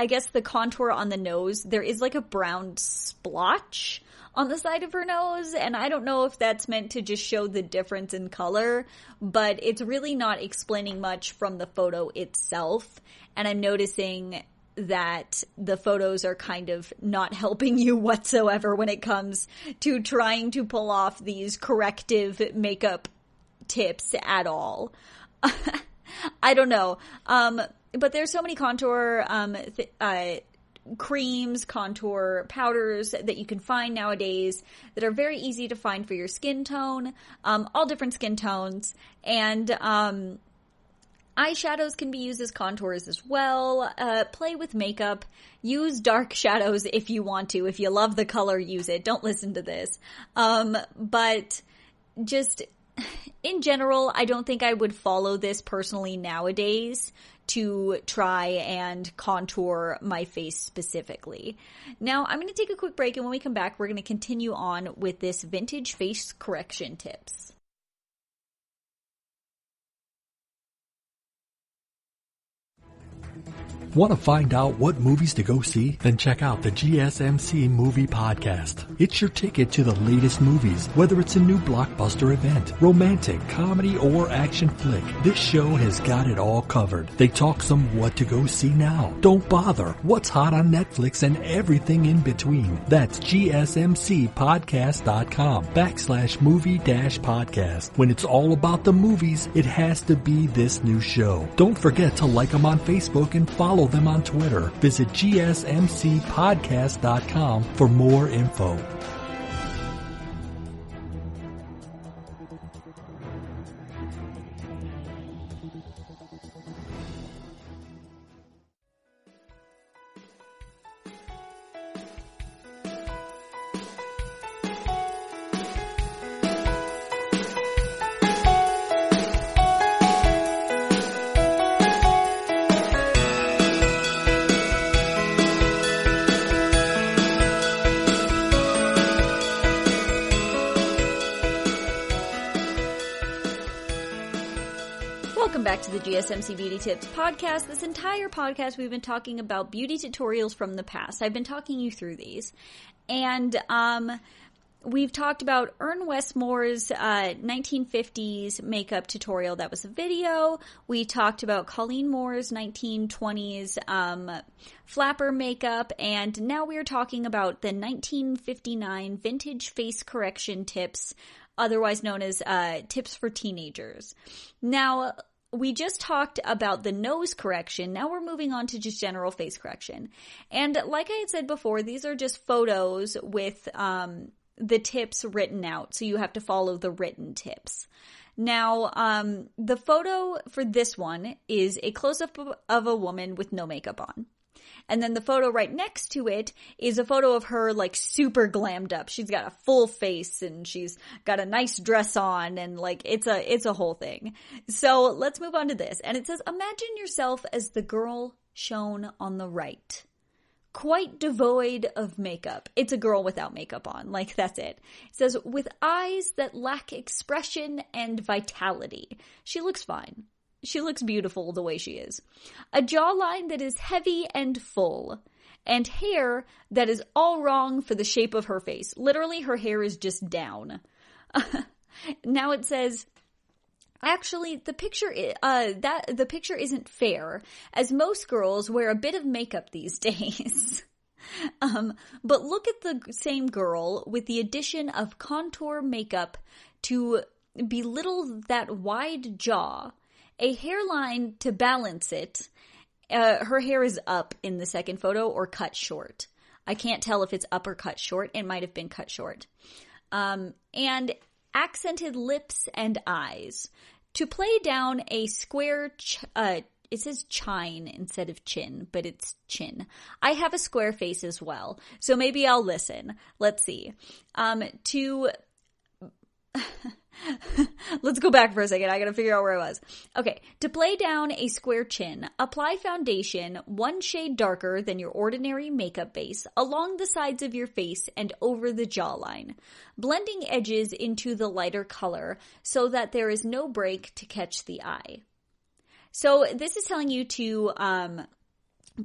guess the contour on the nose, there is like a brown splotch on the side of her nose, and I don't know if that's meant to just show the difference in color, but it's really not explaining much from the photo itself, and I'm noticing that the photos are kind of not helping you whatsoever when it comes to trying to pull off these corrective makeup tips at all. I don't know. But there's so many contour creams, contour powders that you can find nowadays that are very easy to find for your skin tone, all different skin tones, and eyeshadows can be used as contours as well. Play with makeup. Use dark shadows if you want to. If you love the color, use it. Don't listen to this. But just in general, I don't think I would follow this personally nowadays to try and contour my face specifically. Now, I'm going to take a quick break, and when we come back, we're going to continue on with this vintage face correction tips.
Want to find out what movies to go see? Then check out the GSMC Movie Podcast. It's your ticket to the latest movies, whether it's a new blockbuster event, romantic, comedy, or action flick. This show has got it all covered. They talk some what to go see now. Don't bother. What's hot on Netflix and everything in between. That's GSMCpodcast.com/movie-podcast. When it's all about the movies, it has to be this new show. Don't forget to like them on Facebook and follow them on Twitter. Visit GSMCpodcast.com for more info.
Welcome back to the GSMC Beauty Tips podcast. This entire podcast, we've been talking about beauty tutorials from the past. I've been talking you through these. And we've talked about Ern Westmore's 1950s makeup tutorial. That was a video. We talked about Colleen Moore's 1920s flapper makeup. And now we are talking about the 1959 vintage face correction tips, otherwise known as tips for teenagers. Now, we just talked about the nose correction. Now we're moving on to just general face correction. And like I had said before, these are just photos with the tips written out. So you have to follow the written tips. Now, the photo for this one is a close-up of a woman with no makeup on. And then the photo right next to it is a photo of her like super glammed up. She's got a full face and she's got a nice dress on and like it's a whole thing. So let's move on to this. And it says, imagine yourself as the girl shown on the right. Quite devoid of makeup. It's a girl without makeup on. Like, that's it. It says, with eyes that lack expression and vitality. She looks fine. She looks beautiful the way she is. A jawline that is heavy and full. And hair that is all wrong for the shape of her face. Literally, her hair is just down. Now it says, actually, the picture isn't fair, as most girls wear a bit of makeup these days. But look at the same girl with the addition of contour makeup to belittle that wide jaw. A hairline to balance it. Her hair is up in the second photo or cut short. I can't tell if it's up or cut short. It might have been cut short. And accented lips and eyes. To play down a square, it says chine instead of chin, but it's chin. I have a square face as well, so maybe I'll listen. Let's see. Let's go back for a second. I gotta figure out where I was. Okay. To play down a square chin, apply foundation 1 shade darker than your ordinary makeup base along the sides of your face and over the jawline, blending edges into the lighter color so that there is no break to catch the eye. So this is telling you to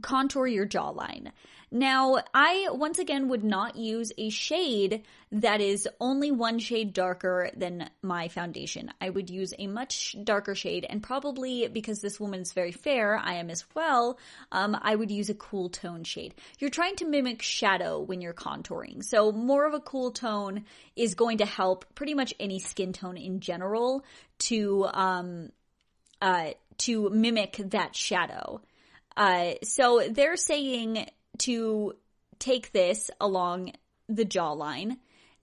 contour your jawline. Now, I, once again, would not use a shade that is only 1 shade darker than my foundation. I would use a much darker shade, and probably because this woman's very fair, I am as well, I would use a cool tone shade. You're trying to mimic shadow when you're contouring, so more of a cool tone is going to help pretty much any skin tone in general to mimic that shadow. So they're saying to take this along the jawline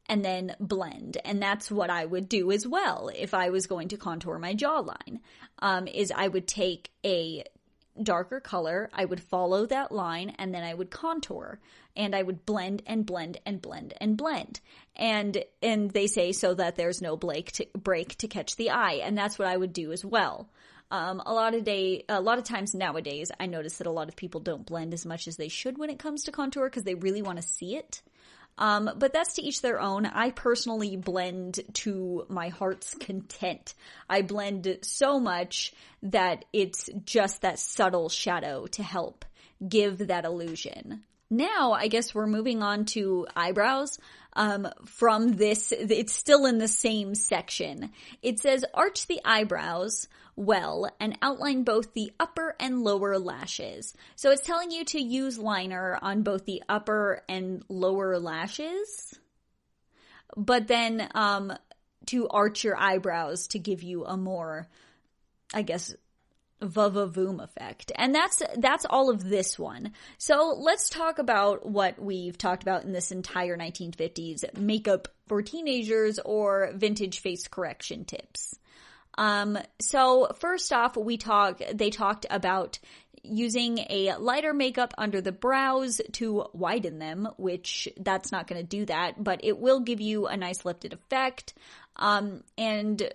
and then blend. And that's what I would do as well if I was going to contour my jawline, is I would take a darker color, I would follow that line, and then I would contour. And I would blend and blend and blend and blend. And they say so that there's no break to catch the eye. And that's what I would do as well. A lot of times nowadays, I notice that a lot of people don't blend as much as they should when it comes to contour because they really want to see it. But that's to each their own. I personally blend to my heart's content. I blend so much that it's just that subtle shadow to help give that illusion. Now, I guess we're moving on to eyebrows. From this, it's still in the same section. It says, arch the eyebrows well and outline both the upper and lower lashes. So it's telling you to use liner on both the upper and lower lashes, but then to arch your eyebrows to give you a more, I guess, va-va-voom effect. And that's all of this one. So let's talk about what we've talked about in this entire 1950s makeup for teenagers or vintage face correction tips. So first off, they talked about using a lighter makeup under the brows to widen them, which that's not going to do that, but it will give you a nice lifted effect. And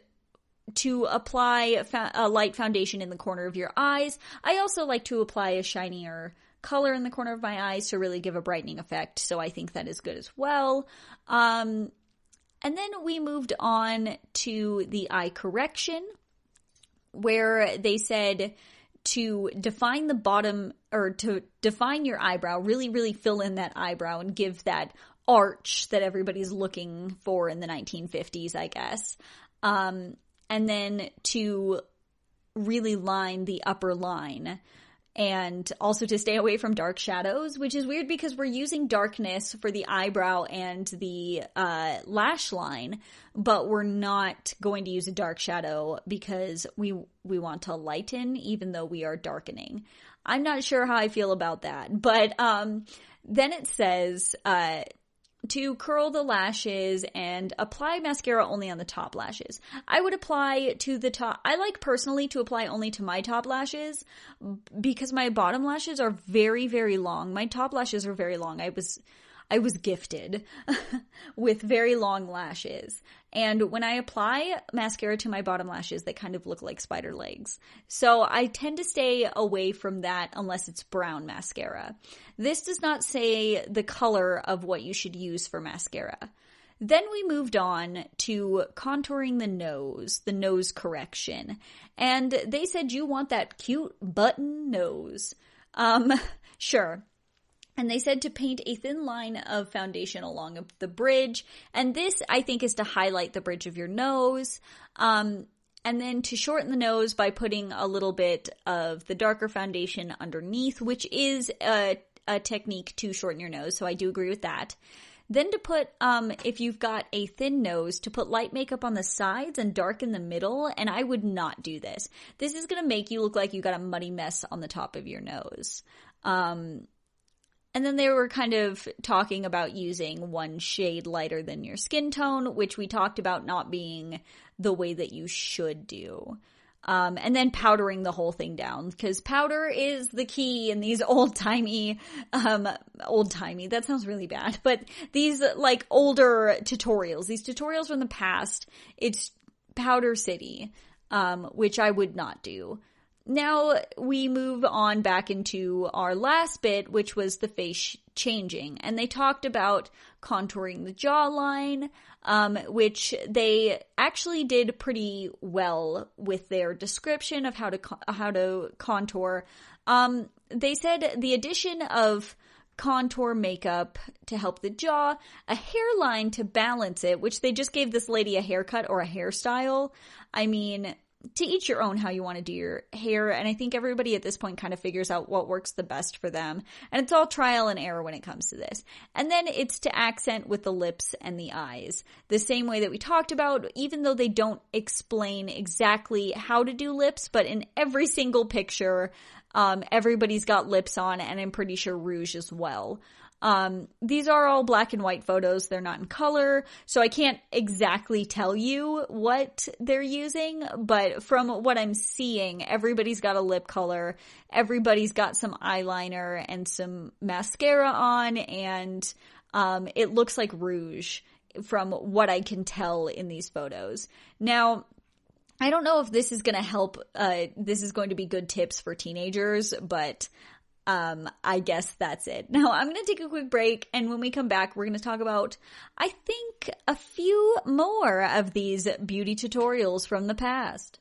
to apply a light foundation in the corner of your eyes. I also like to apply a shinier color in the corner of my eyes to really give a brightening effect, so I think that is good as well. And then we moved on to the eye correction, where they said to define the bottom, or to define your eyebrow, really, really fill in that eyebrow and give that arch that everybody's looking for in the 1950s, I guess. And then to really line the upper line, and also to stay away from dark shadows, which is weird because we're using darkness for the eyebrow and the lash line, but we're not going to use a dark shadow because we want to lighten even though we are darkening. I'm not sure how I feel about that, but then it says to curl the lashes and apply mascara only on the top lashes. I would apply to the top. I like personally to apply only to my top lashes because my bottom lashes are very, very long. My top lashes are very long. I was gifted with very long lashes. And when I apply mascara to my bottom lashes, they kind of look like spider legs. So I tend to stay away from that unless it's brown mascara. This does not say the color of what you should use for mascara. Then we moved on to contouring the nose correction. And they said you want that cute button nose. Sure. And they said to paint a thin line of foundation along the bridge. And this, I think, is to highlight the bridge of your nose. And then to shorten the nose by putting a little bit of the darker foundation underneath, which is a technique to shorten your nose. So I do agree with that. Then to put, if you've got a thin nose, to put light makeup on the sides and dark in the middle. And I would not do this. This is going to make you look like you got a muddy mess on the top of your nose. And then they were kind of talking about using one shade lighter than your skin tone, which we talked about not being the way that you should do. And then powdering the whole thing down, because powder is the key in these old-timey, that sounds really bad, but these like older tutorials, these tutorials from the past, it's powder city, which I would not do. Now we move on back into our last bit, which was the face changing. And they talked about contouring the jawline, which they actually did pretty well with their description of how to contour. They said the addition of contour makeup to help the jaw, a hairline to balance it, which they just gave this lady a haircut or a hairstyle. I mean, to each your own how you want to do your hair. And I think everybody at this point kind of figures out what works the best for them. And it's all trial and error when it comes to this. And then it's to accent with the lips and the eyes. The same way that we talked about, even though they don't explain exactly how to do lips, but in every single picture, everybody's got lips on, and I'm pretty sure rouge as well. These are all black and white photos. They're not in color, so I can't exactly tell you what they're using, but from what I'm seeing, everybody's got a lip color, everybody's got some eyeliner and some mascara on, and it looks like rouge from what I can tell in these photos. Now, I don't know if this is going to help, this is going to be good tips for teenagers, but I guess that's it. Now, I'm going to take a quick break, and when we come back, we're going to talk about, I think, a few more of these beauty tutorials from the past.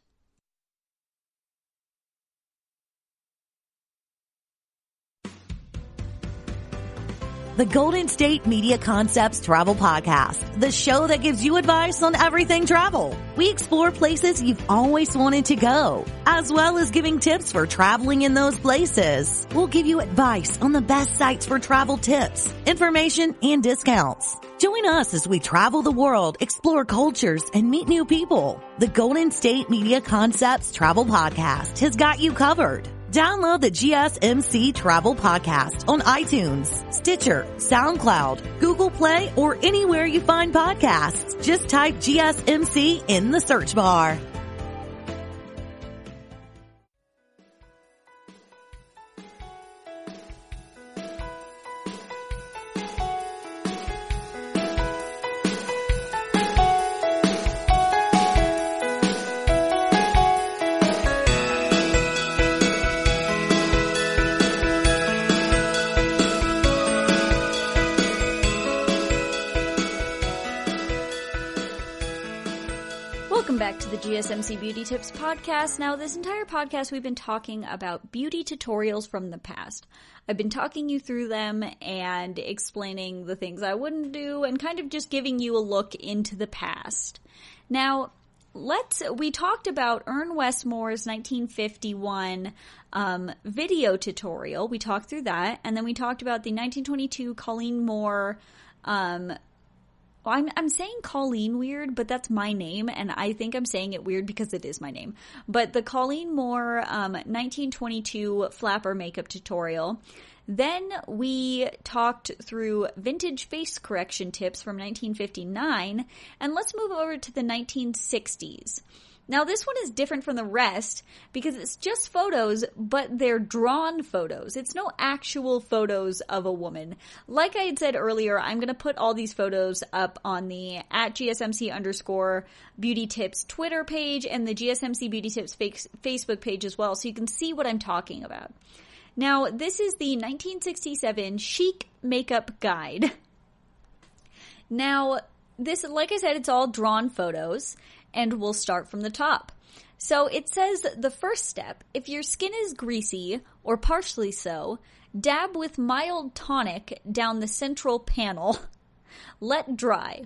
The Golden State Media Concepts Travel Podcast, the show that gives you advice on everything travel. We explore places you've always wanted to go, as well as giving tips for traveling in those places. We'll give you advice on the best sites for travel tips, information, and discounts. Join us as we travel the world, explore cultures, and meet new people. The Golden State Media Concepts Travel Podcast has got you covered. Download the GSMC Travel Podcast on iTunes, Stitcher, SoundCloud, Google Play, or anywhere you find podcasts. Just type GSMC in the search bar.
Welcome back to the GSMC Beauty Tips podcast. Now, this entire podcast, we've been talking about beauty tutorials from the past. I've been talking you through them and explaining the things I wouldn't do and kind of just giving you a look into the past. Now, we talked about Ern Westmore's 1951 video tutorial. We talked through that, and then we talked about the 1922 Colleen Moore I'm saying Colleen weird, but that's my name, and I think I'm saying it weird because it is my name. But the Colleen Moore 1922 flapper makeup tutorial. Then we talked through vintage face correction tips from 1959, and let's move over to the 1960s. Now, this one is different from the rest because it's just photos, but they're drawn photos. It's no actual photos of a woman. Like I had said earlier, I'm going to put all these photos up on the @GSMC_Beauty Tips Twitter page and the GSMC Beauty Tips Facebook page as well, so you can see what I'm talking about. Now, this is the 1967 Chic Makeup Guide. Now, this, like I said, it's all drawn photos. And we'll start from the top. So it says the first step, if your skin is greasy or partially so, dab with mild tonic down the central panel. Let dry.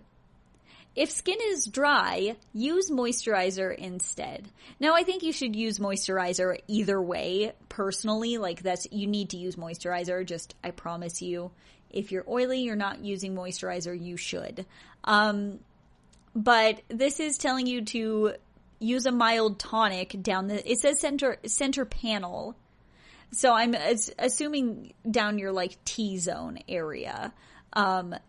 If skin is dry, use moisturizer instead. Now, I think you should use moisturizer either way, personally. Like, you need to use moisturizer, just, I promise you. If you're oily, you're not using moisturizer, you should. But this is telling you to use a mild tonic down it says center panel. So I'm assuming down your like T-zone area. And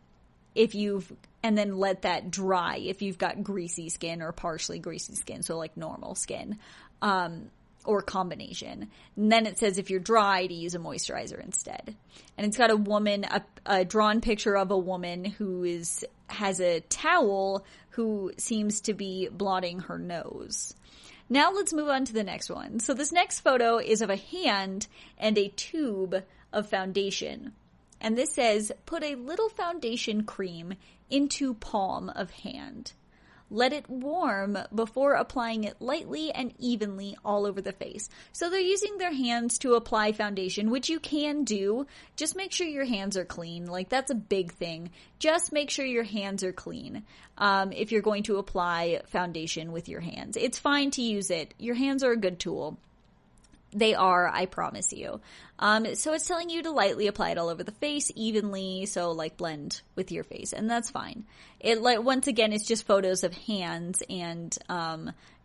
then let that dry if you've got greasy skin or partially greasy skin. So like normal skin, or combination. And then it says if you're dry to use a moisturizer instead. And it's got a woman, a drawn picture of a woman who has a towel who seems to be blotting her nose. Now let's move on to the next one. So this next photo is of a hand and a tube of foundation. And this says, put a little foundation cream into palm of hand. let it warm before applying it lightly and evenly all over the face. So they're using their hands to apply foundation, which you can do. Just make sure your hands are clean. Like, that's a big thing. Just make sure your hands are clean if you're going to apply foundation with your hands. It's fine to use it. Your hands are a good tool. They are, I promise you. So it's telling you to lightly apply it all over the face, evenly, so like blend with your face, and that's fine. It, like, once again, it's just photos of hands and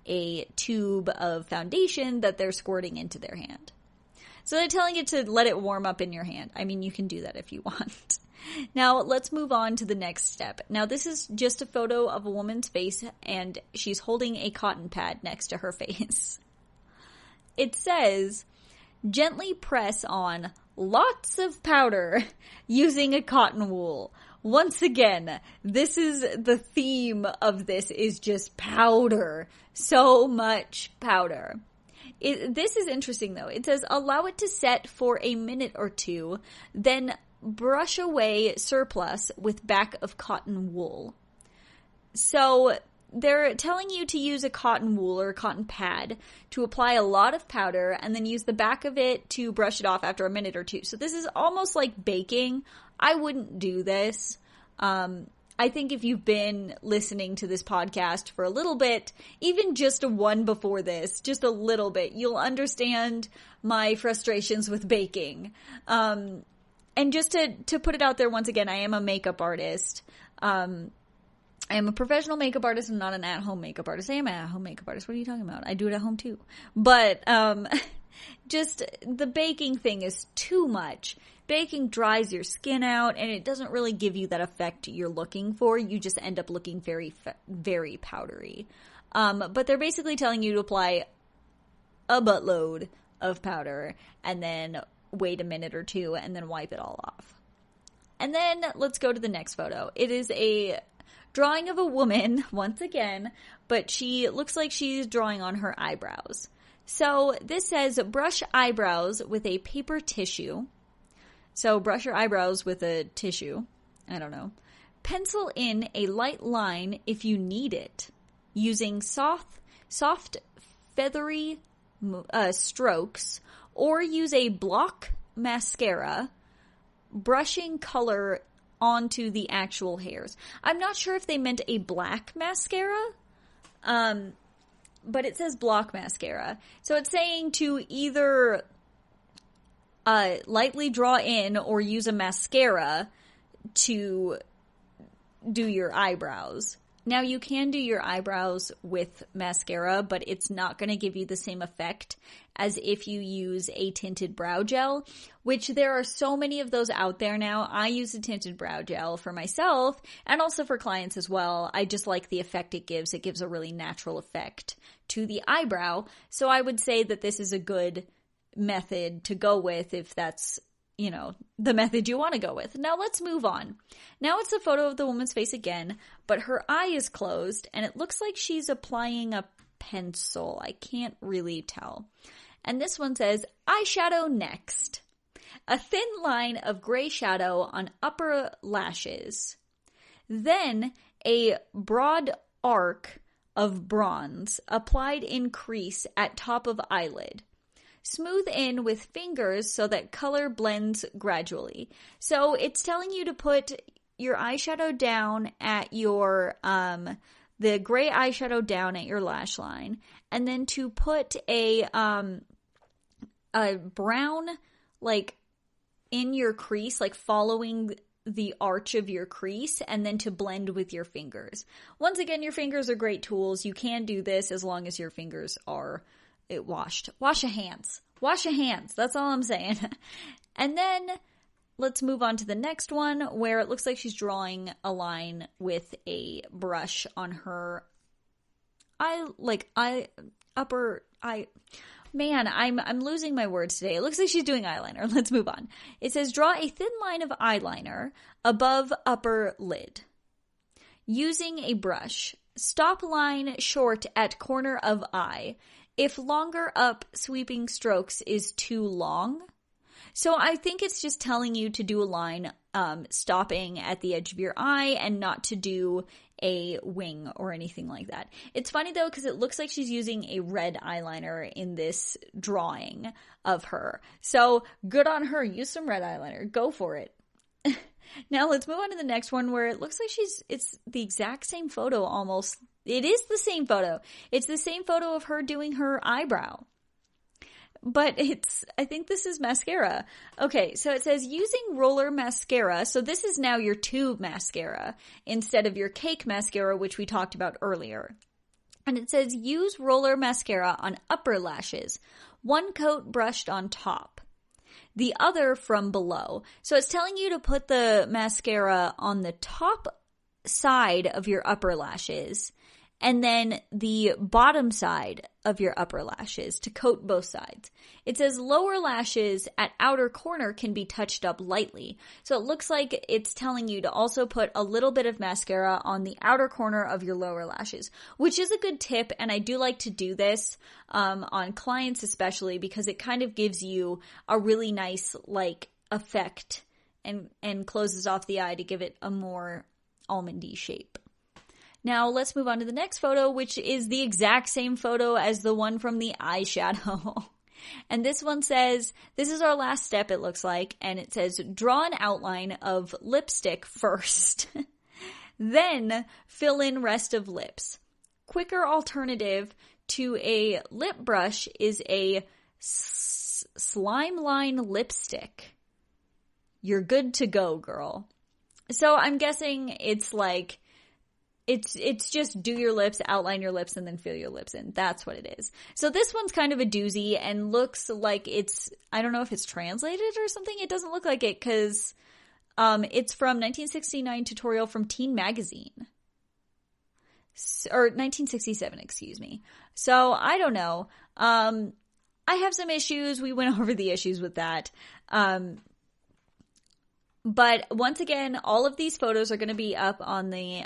a tube of foundation that they're squirting into their hand. So they're telling you to let it warm up in your hand. I mean, you can do that if you want. Now, let's move on to the next step. Now, this is just a photo of a woman's face, and she's holding a cotton pad next to her face. It says, gently press on lots of powder using a cotton wool. Once again, this is the theme of this, is just powder. So much powder. This is interesting though. It says, allow it to set for a minute or two, then brush away surplus with back of cotton wool. So they're telling you to use a cotton wool or a cotton pad to apply a lot of powder and then use the back of it to brush it off after a minute or two. So this is almost like baking. I wouldn't do this. I think if you've been listening to this podcast for a little bit, even just one before this, just a little bit, you'll understand my frustrations with baking. And just to put it out there once again, I am a makeup artist. I am a professional makeup artist and not an at-home makeup artist. I am an at-home makeup artist. What are you talking about? I do it at home too. But just the baking thing is too much. Baking dries your skin out and it doesn't really give you that effect you're looking for. You just end up looking very, very powdery. But they're basically telling you to apply a buttload of powder and then wait a minute or two and then wipe it all off. And then let's go to the next photo. It is a drawing of a woman, once again, but she looks like she's drawing on her eyebrows. So this says, brush eyebrows with a paper tissue. So brush your eyebrows with a tissue. I don't know. Pencil in a light line if you need it, using soft feathery strokes, or use a block mascara, brushing color onto the actual hairs. I'm not sure if they meant a black mascara, but it says block mascara. So it's saying to either lightly draw in or use a mascara to do your eyebrows. Now, you can do your eyebrows with mascara, but it's not going to give you the same effect as if you use a tinted brow gel, which there are so many of those out there now. I use a tinted brow gel for myself and also for clients as well. I just like the effect it gives. It gives a really natural effect to the eyebrow. So I would say that this is a good method to go with if that's, you know, the method you want to go with. Now let's move on. Now it's a photo of the woman's face again, but her eye is closed and it looks like she's applying a pencil. I can't really tell. And this one says, eyeshadow next. A thin line of gray shadow on upper lashes. Then a broad arc of bronze applied in crease at top of eyelid. Smooth in with fingers so that color blends gradually. So it's telling you to put your eyeshadow down at your, the gray eyeshadow down at your lash line, and then to put a brown, like, in your crease, like following the arch of your crease, and then to blend with your fingers. Once again, your fingers are great tools. You can do this as long as your fingers are washed. Wash your hands. Wash your hands. That's all I'm saying. And then let's move on to the next one where it looks like she's drawing a line with a brush on her upper eye. Man, I'm losing my words today. It looks like she's doing eyeliner. Let's move on. It says, draw a thin line of eyeliner above upper lid. Using a brush. Stop line short at corner of eye. If longer up sweeping strokes is too long. So I think it's just telling you to do a line stopping at the edge of your eye and not to do a wing or anything like that. It's funny though, because it looks like she's using a red eyeliner in this drawing of her. So good on her. Use some red eyeliner. Go for it. Now let's move on to the next one where it looks like it's the exact same photo almost. It is the same photo. It's the same photo of her doing her eyebrow. But I think this is mascara. Okay, so it says using roller mascara. So this is now your tube mascara instead of your cake mascara, which we talked about earlier. And it says use roller mascara on upper lashes. One coat brushed on top. The other from below. So it's telling you to put the mascara on the top side of your upper lashes and then the bottom side of your upper lashes to coat both sides. It says lower lashes at outer corner can be touched up lightly. So it looks like it's telling you to also put a little bit of mascara on the outer corner of your lower lashes, which is a good tip. And I do like to do this on clients especially because it kind of gives you a really nice like effect and closes off the eye to give it a more almondy shape. Now let's move on to the next photo, which is the exact same photo as the one from the eyeshadow. And this one says, this is our last step, it looks like, and it says draw an outline of lipstick first. Then fill in rest of lips. Quicker alternative to a lip brush is a slime line lipstick. You're good to go, girl. So I'm guessing it's like, it's just do your lips, outline your lips, and then fill your lips in. That's what it is. So this one's kind of a doozy and looks like I don't know if it's translated or something. It doesn't look like it because it's from 1969 tutorial from Teen Magazine. Or 1967, excuse me. So I don't know. I have some issues. We went over the issues with that. But once again, all of these photos are going to be up on the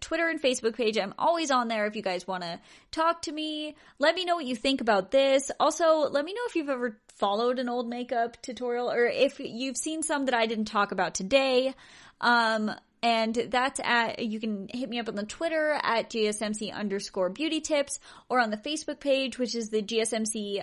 Twitter and Facebook page. I'm always on there if you guys want to talk to me. Let me know what you think about this. Also, let me know if you've ever followed an old makeup tutorial or if you've seen some that I didn't talk about today. And that's you can hit me up on the Twitter at GSMC_beauty tips or on the Facebook page, which is the GSMC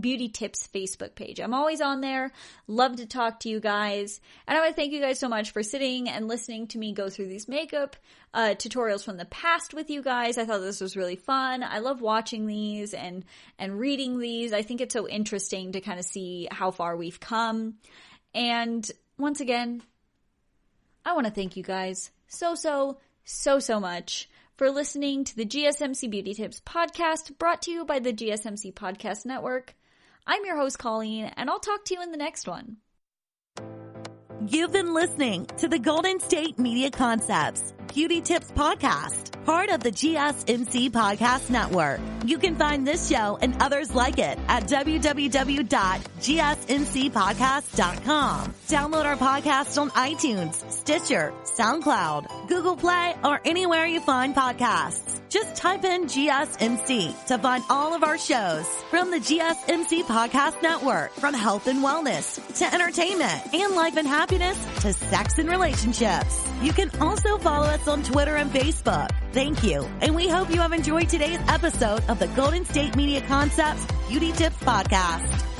Beauty Tips Facebook page. I'm always on there. Love to talk to you guys. And I want to thank you guys so much for sitting and listening to me go through these makeup tutorials from the past with you guys. I thought this was really fun. I love watching these and reading these. I think it's so interesting to kind of see how far we've come. And once again, I want to thank you guys so much for listening to the GSMC Beauty Tips podcast brought to you by the GSMC Podcast Network. I'm your host, Colleen, and I'll talk to you in the next one.
You've been listening to the Golden State Media Concepts Beauty Tips Podcast, part of the GSMC Podcast Network. You can find this show and others like it at www.gsmcpodcast.com. Download our podcast on iTunes, Stitcher, SoundCloud, Google Play, or anywhere you find podcasts. Just type in GSMC to find all of our shows from the GSMC Podcast Network, from health and wellness to entertainment and life and happiness to sex and relationships. You can also follow us on Twitter and Facebook. Thank you, and we hope you have enjoyed today's episode of the Golden State Media Concepts Beauty Tips Podcast.